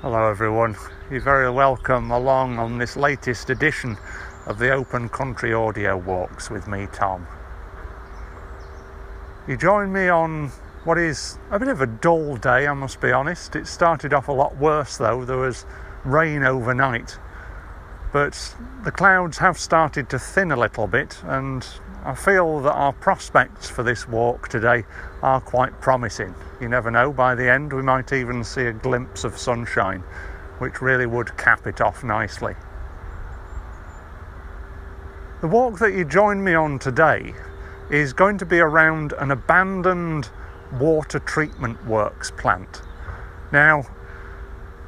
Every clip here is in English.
Hello everyone, you're very welcome along on this latest edition of the Open Country Audio Walks with me, Tom. You join me on what is a bit of a dull day, I must be honest. It started off a lot worse though. There was rain overnight, but the clouds have started to thin a little bit, and I feel that our prospects for this walk today are quite promising. You never know, by the end we might even see a glimpse of sunshine, which really would cap it off nicely. The walk that you join me on today is going to be around an abandoned water treatment works plant. Now,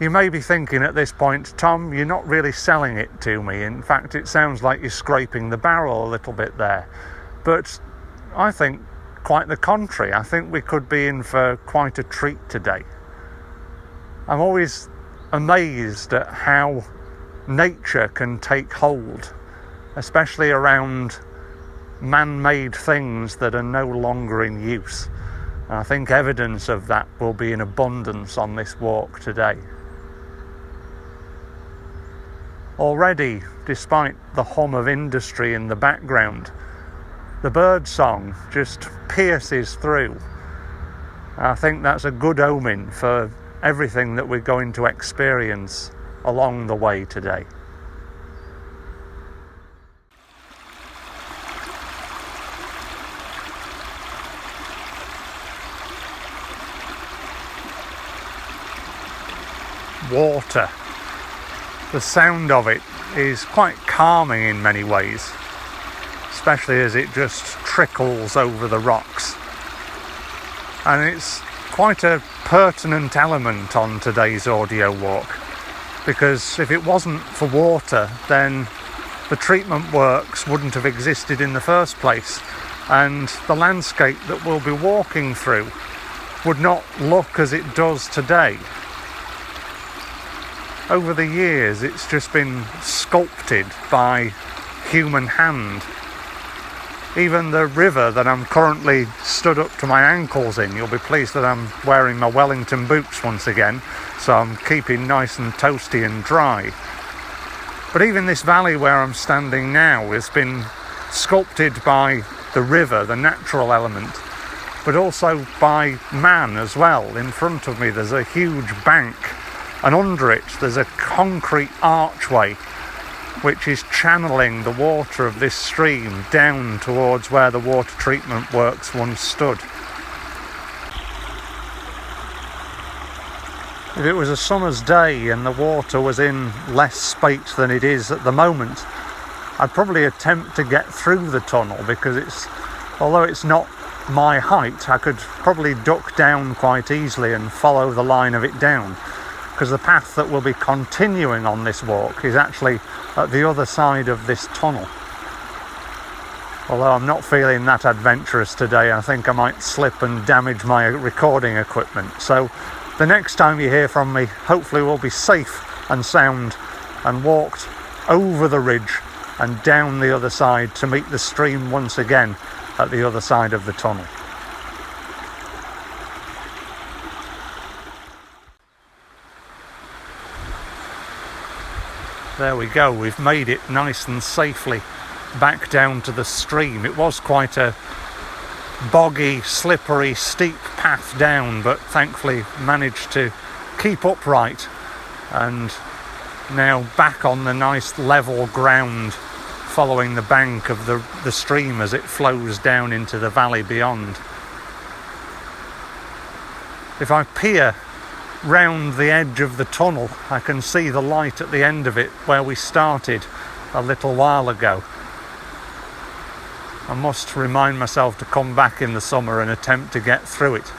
you may be thinking at this point, Tom, you're not really selling it to me. In fact, it sounds like you're scraping the barrel a little bit there. But I think quite the contrary. I think we could be in for quite a treat today. I'm always amazed at how nature can take hold, especially around man-made things that are no longer in use. And I think evidence of that will be in abundance on this walk today. Already, despite the hum of industry in the background, the bird song just pierces through. I think that's a good omen for everything that we're going to experience along the way today. Water. The sound of it is quite calming in many ways, especially as it just trickles over the rocks. And it's quite a pertinent element on today's audio walk, because if it wasn't for water, then the treatment works wouldn't have existed in the first place, and the landscape that we'll be walking through would not look as it does today. Over the years, it's just been sculpted by human hand. Even the river that I'm currently stood up to my ankles in, you'll be pleased that I'm wearing my Wellington boots once again, so I'm keeping nice and toasty and dry. But even this valley where I'm standing now has been sculpted by the river, the natural element, but also by man as well. In front of me there's a huge bank, and under it there's a concrete archway which is channeling the water of this stream down towards where the water treatment works once stood. If it was a summer's day and the water was in less spate than it is at the moment, I'd probably attempt to get through the tunnel, because although it's not my height, I could probably duck down quite easily and follow the line of it down, because the path that we'll be continuing on this walk is actually at the other side of this tunnel. Although I'm not feeling that adventurous today, I think I might slip and damage my recording equipment. So the next time you hear from me, hopefully we'll be safe and sound and walked over the ridge and down the other side to meet the stream once again at the other side of the tunnel. There we go, we've made it nice and safely back down to the stream. It was quite a boggy, slippery, steep path down, but thankfully managed to keep upright, and now back on the nice level ground following the bank of the stream as it flows down into the valley beyond. If I peer round the edge of the tunnel, I can see the light at the end of it where we started a little while ago. I must remind myself to come back in the summer and attempt to get through it.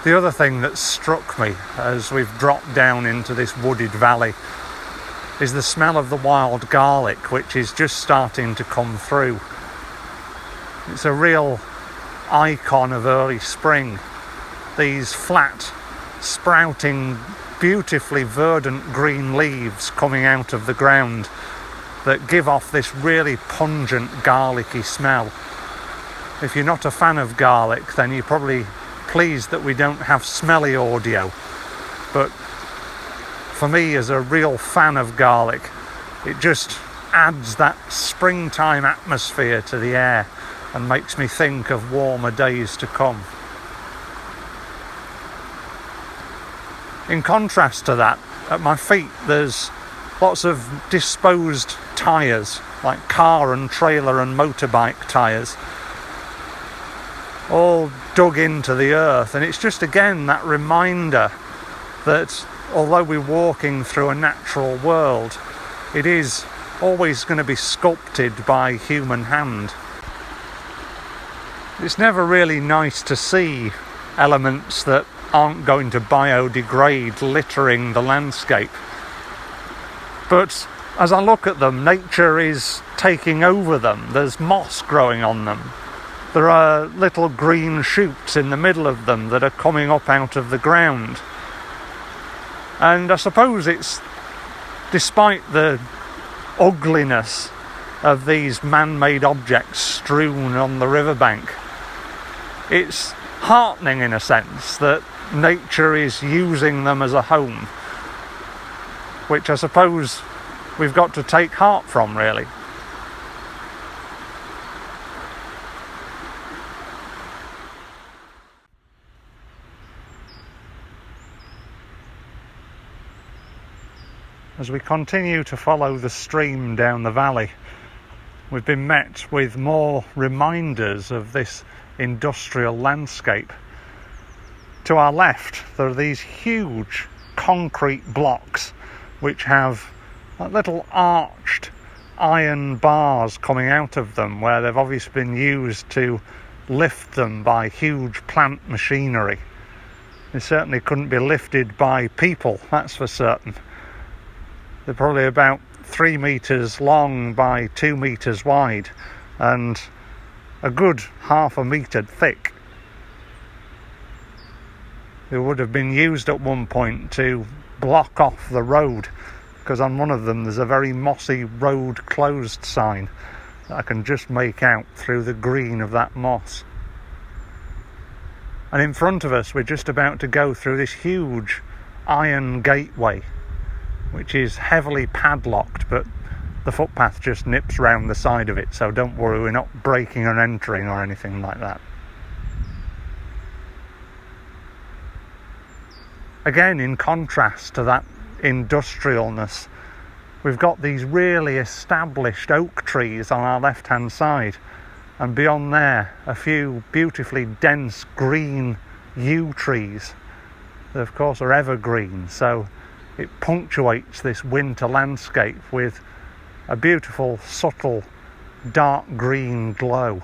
The other thing that struck me as we've dropped down into this wooded valley is the smell of the wild garlic, which is just starting to come through. It's a real icon of early spring. These flat, sprouting, beautifully verdant green leaves coming out of the ground that give off this really pungent garlicky smell. If you're not a fan of garlic, then you probably pleased that we don't have smelly audio, but for me, as a real fan of garlic, it just adds that springtime atmosphere to the air and makes me think of warmer days to come. In contrast to that, at my feet there's lots of disposed tyres, like car and trailer and motorbike tyres, all dug into the earth, and it's just again that reminder that although we're walking through a natural world, it is always going to be sculpted by human hand. It's never really nice to see elements that aren't going to biodegrade littering the landscape. But as I look at them, nature is taking over them. There's moss growing on them. There are little green shoots in the middle of them that are coming up out of the ground. And I suppose it's, despite the ugliness of these man-made objects strewn on the riverbank, it's heartening in a sense that nature is using them as a home, which I suppose we've got to take heart from, really. As we continue to follow the stream down the valley, we've been met with more reminders of this industrial landscape. To our left, there are these huge concrete blocks which have little arched iron bars coming out of them, where they've obviously been used to lift them by huge plant machinery. They certainly couldn't be lifted by people, that's for certain. They're probably about 3 metres long by 2 metres wide and a good half a metre thick. They would have been used at one point to block off the road, because on one of them there's a very mossy road closed sign that I can just make out through the green of that moss. And in front of us we're just about to go through this huge iron gateway, which is heavily padlocked, but the footpath just nips round the side of it, so don't worry, we're not breaking and entering or anything like that. Again, in contrast to that industrialness, we've got these really established oak trees on our left-hand side, and beyond there a few beautifully dense green yew trees that of course are evergreen, so it punctuates this winter landscape with a beautiful, subtle, dark green glow.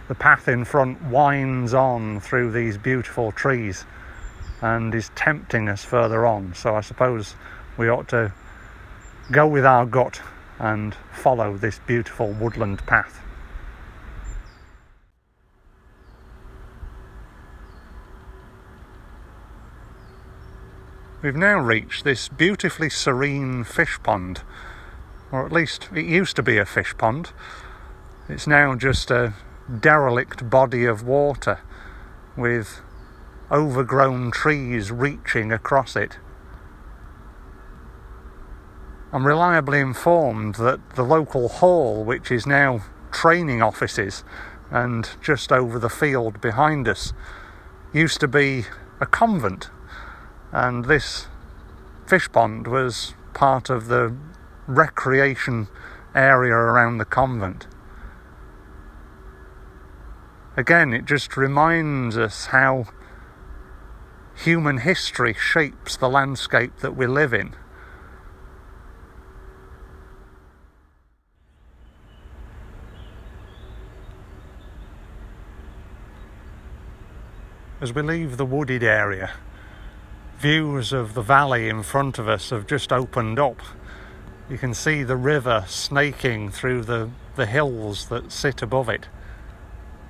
The path in front winds on through these beautiful trees and is tempting us further on, so I suppose we ought to go with our gut and follow this beautiful woodland path. We've now reached this beautifully serene fish pond, or at least it used to be a fish pond. It's now just a derelict body of water with overgrown trees reaching across it. I'm reliably informed that the local hall, which is now training offices and just over the field behind us, used to be a convent. And this fish pond was part of the recreation area around the convent. Again, it just reminds us how human history shapes the landscape that we live in. As we leave the wooded area, views of the valley in front of us have just opened up. You can see the river snaking through the hills that sit above it.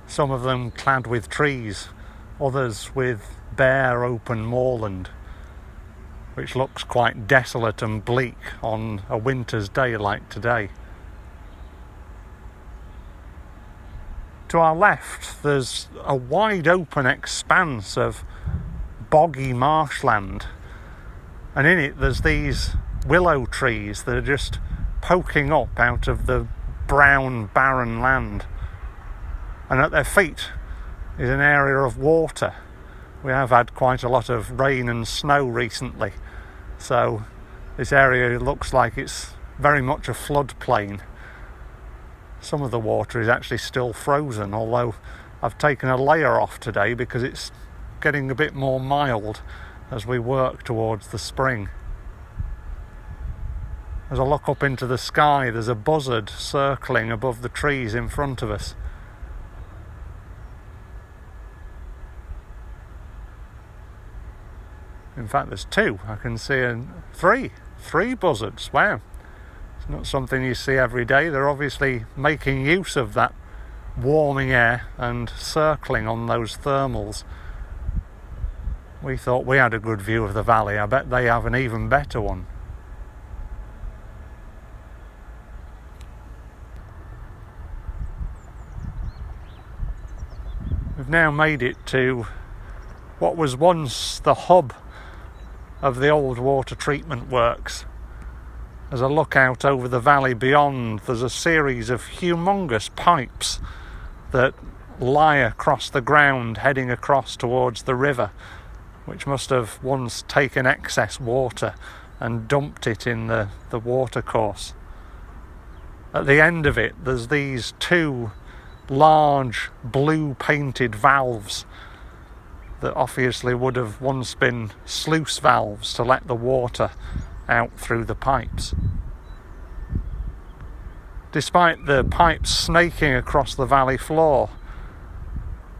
Some of them clad with trees, others with bare open moorland, which looks quite desolate and bleak on a winter's day like today. To our left, there's a wide open expanse of boggy marshland, and in it there's these willow trees that are just poking up out of the brown barren land, and at their feet is an area of water. We have had quite a lot of rain and snow recently, so this area looks like it's very much a floodplain. Some of the water is actually still frozen, although I've taken a layer off today because it's getting a bit more mild as we work towards the spring. As I look up into the sky, there's a buzzard circling above the trees in front of us. In fact, there's two. I can see three buzzards. Wow. It's not something you see every day. They're obviously making use of that warming air and circling on those thermals. We thought we had a good view of the valley. I bet they have an even better one. We've now made it to what was once the hub of the old water treatment works. As I look out over the valley beyond, there's a series of humongous pipes that lie across the ground, heading across towards the river, which must have once taken excess water and dumped it in the watercourse. At the end of it, there's these two large blue painted valves that obviously would have once been sluice valves to let the water out through the pipes. Despite the pipes snaking across the valley floor,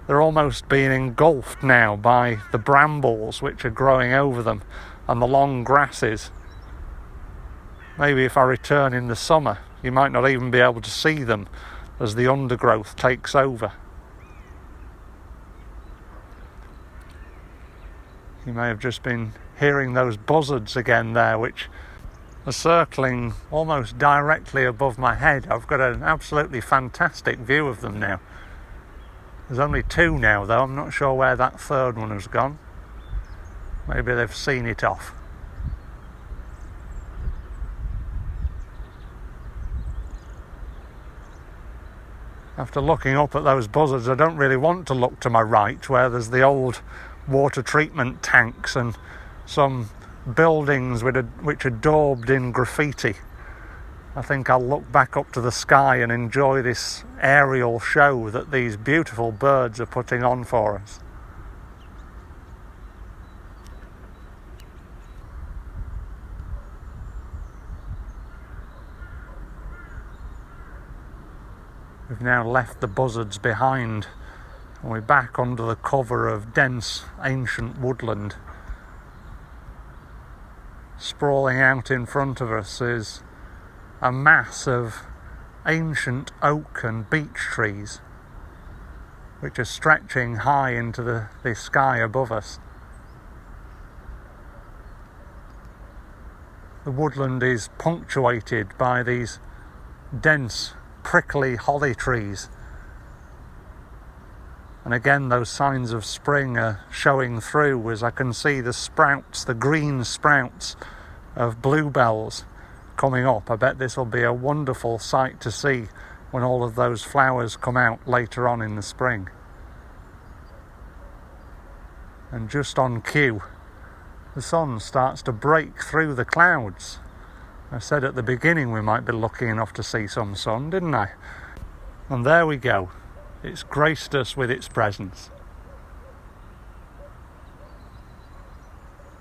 they're almost being engulfed now by the brambles which are growing over them and the long grasses. Maybe if I return in the summer, you might not even be able to see them as the undergrowth takes over. You may have just been hearing those buzzards again there, which are circling almost directly above my head. I've got an absolutely fantastic view of them now. There's only two now though. I'm not sure where that third one has gone. Maybe they've seen it off. After looking up at those buzzards, I don't really want to look to my right where there's the old water treatment tanks and some buildings which are daubed in graffiti. I think I'll look back up to the sky and enjoy this aerial show that these beautiful birds are putting on for us. We've now left the buzzards behind and we're back under the cover of dense ancient woodland. Sprawling out in front of us is a mass of ancient oak and beech trees which are stretching high into the sky above us. The woodland is punctuated by these dense prickly holly trees, and again those signs of spring are showing through as I can see the sprouts, the green sprouts of bluebells coming up. I bet this will be a wonderful sight to see when all of those flowers come out later on in the spring. And just on cue, the sun starts to break through the clouds. I said at the beginning we might be lucky enough to see some sun, didn't I? And there we go. It's graced us with its presence.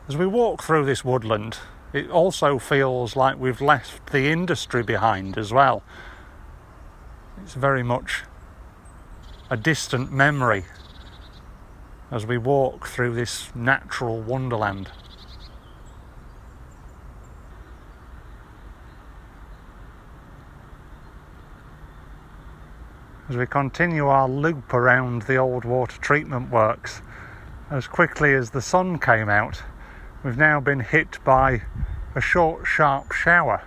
As we walk through this woodland, it also feels like we've left the industry behind as well. It's very much a distant memory as we walk through this natural wonderland. As we continue our loop around the old water treatment works, as quickly as the sun came out, we've now been hit by a short, sharp shower.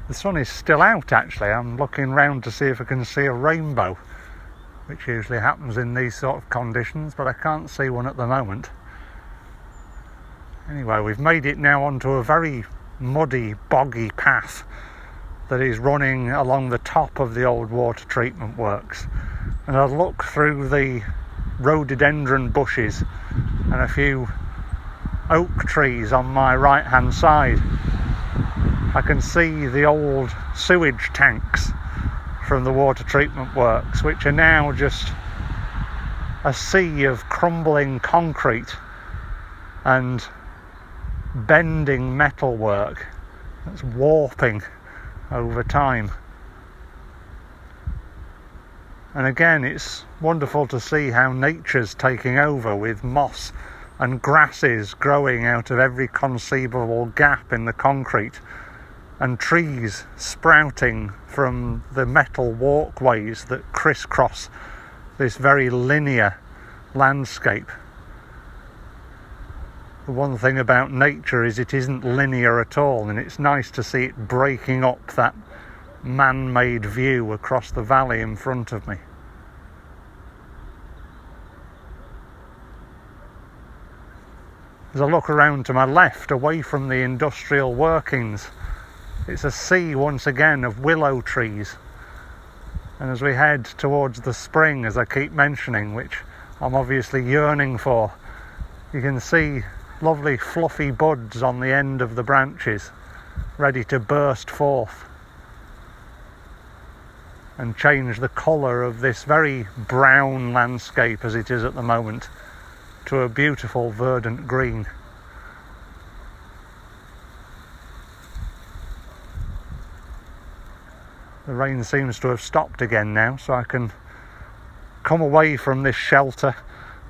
The sun is still out actually. I'm looking round to see if I can see a rainbow. which usually happens in these sort of conditions, but I can't see one at the moment. Anyway, we've made it now onto a very muddy, boggy path that is running along the top of the old water treatment works. And I look through the rhododendron bushes and a few oak trees on my right hand side. I can see the old sewage tanks from the water treatment works, which are now just a sea of crumbling concrete and bending metalwork that's warping over time. And again, it's wonderful to see how nature's taking over, with moss and grasses growing out of every conceivable gap in the concrete, and trees sprouting from the metal walkways that crisscross this very linear landscape. The one thing about nature is it isn't linear at all, and it's nice to see it breaking up that man-made view across the valley in front of me. As I look around to my left, away from the industrial workings, it's a sea once again of willow trees. And as we head towards the spring, as I keep mentioning, which I'm obviously yearning for, you can see lovely fluffy buds on the end of the branches, ready to burst forth and change the colour of this very brown landscape as it is at the moment to a beautiful verdant green. The rain seems to have stopped again now, so I can come away from this shelter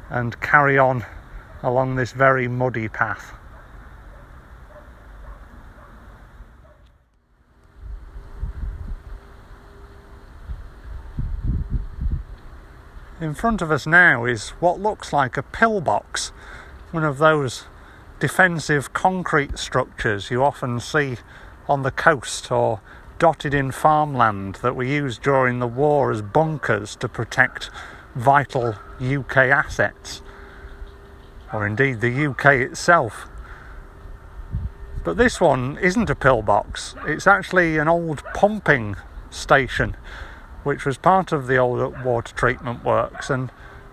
and carry on along this very muddy path. In front of us now is what looks like a pillbox, one of those defensive concrete structures you often see on the coast or dotted in farmland that were used during the war as bunkers to protect vital UK assets, or indeed the UK itself. But this one isn't a pillbox, it's actually an old pumping station which was part of the old water treatment works, and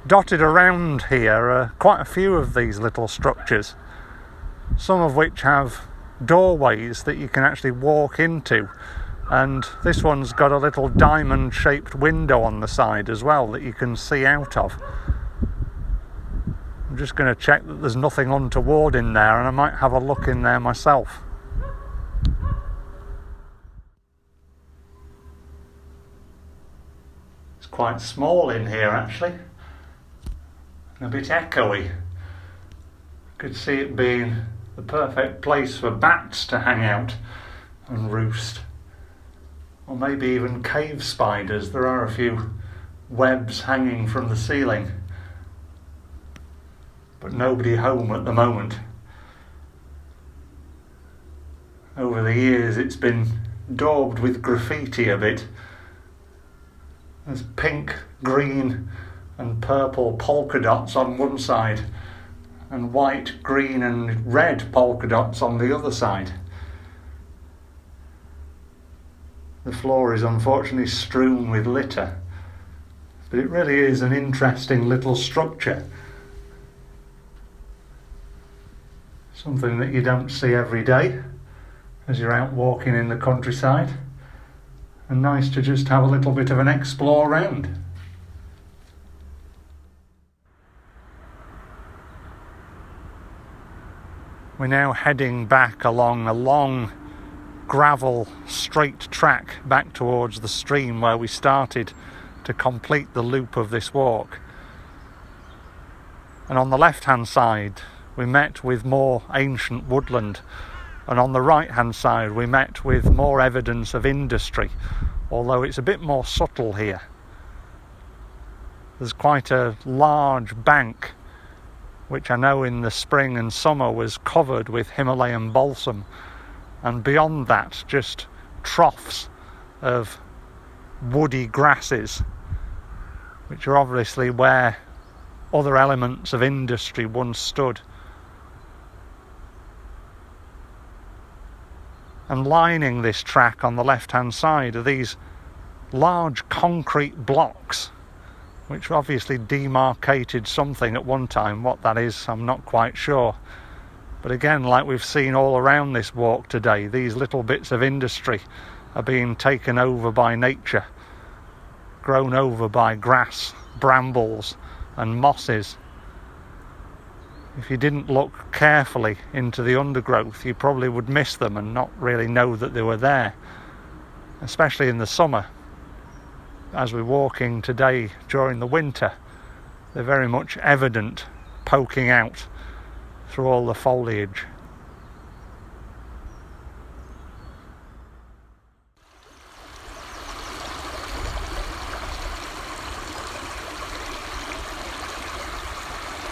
dotted around here are quite a few of these little structures, some of which have doorways that you can actually walk into, and this one's got a little diamond shaped window on the side as well that you can see out of. I'm just going to check that there's nothing untoward in there, and I might have a look in there myself. It's quite small in here actually, and a bit echoey. I could see it being the perfect place for bats to hang out and roost, or maybe even cave spiders. There are a few webs hanging from the ceiling, but nobody home at the moment. Over the years it's been daubed with graffiti a bit. There's pink, green and purple polka dots on one side, and white, green and red polka dots on the other side. The floor is unfortunately strewn with litter, but it really is an interesting little structure. Something that you don't see every day as you're out walking in the countryside, and nice to just have a little bit of an explore round. We're now heading back along a long gravel straight track back towards the stream where we started to complete the loop of this walk. And on the left hand side we met with more ancient woodland, and on the right hand side we met with more evidence of industry, although it's a bit more subtle here. There's quite a large bank which I know in the spring and summer was covered with Himalayan balsam, and beyond that just troughs of woody grasses which are obviously where other elements of industry once stood. And lining this track on the left-hand side are these large concrete blocks, which obviously demarcated something at one time. What that is, I'm not quite sure. But again, like we've seen all around this walk today, these little bits of industry are being taken over by nature, grown over by grass, brambles and mosses. If you didn't look carefully into the undergrowth, you probably would miss them and not really know that they were there, especially in the summer. As we're walking today during the winter, they're very much evident, poking out through all the foliage.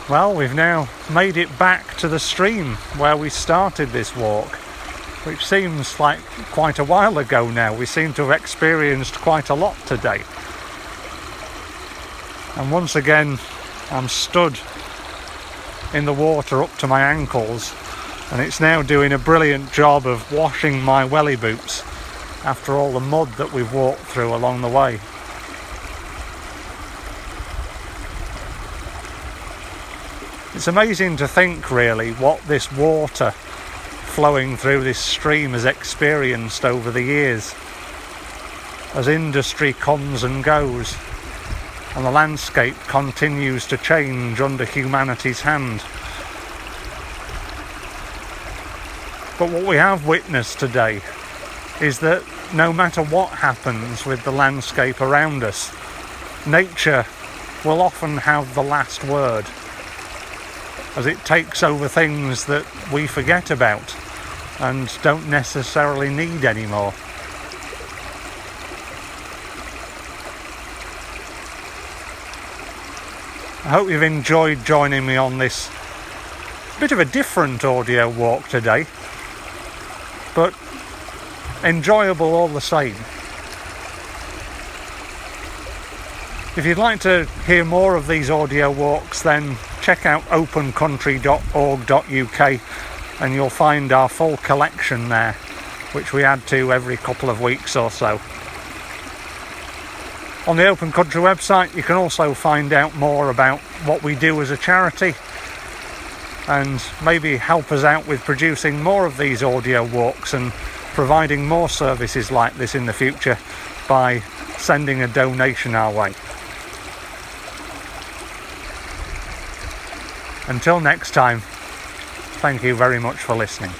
Well, we've now made it back to the stream where we started this walk, which seems like quite a while ago now. We seem to have experienced quite a lot today. And once again, I'm stood in the water up to my ankles, and it's now doing a brilliant job of washing my welly boots after all the mud that we've walked through along the way. It's amazing to think really what this water flowing through this stream has experienced over the years as industry comes and goes and the landscape continues to change under humanity's hand. But what we have witnessed today is that no matter what happens with the landscape around us, nature will often have the last word, as it takes over things that we forget about and don't necessarily need anymore. I hope you've enjoyed joining me on this bit of a different audio walk today, but enjoyable all the same. If you'd like to hear more of these audio walks, then check out opencountry.org.uk and you'll find our full collection there, which we add to every couple of weeks or so. On the Open Country website you can also find out more about what we do as a charity and maybe help us out with producing more of these audio walks and providing more services like this in the future by sending a donation our way. Until next time, thank you very much for listening.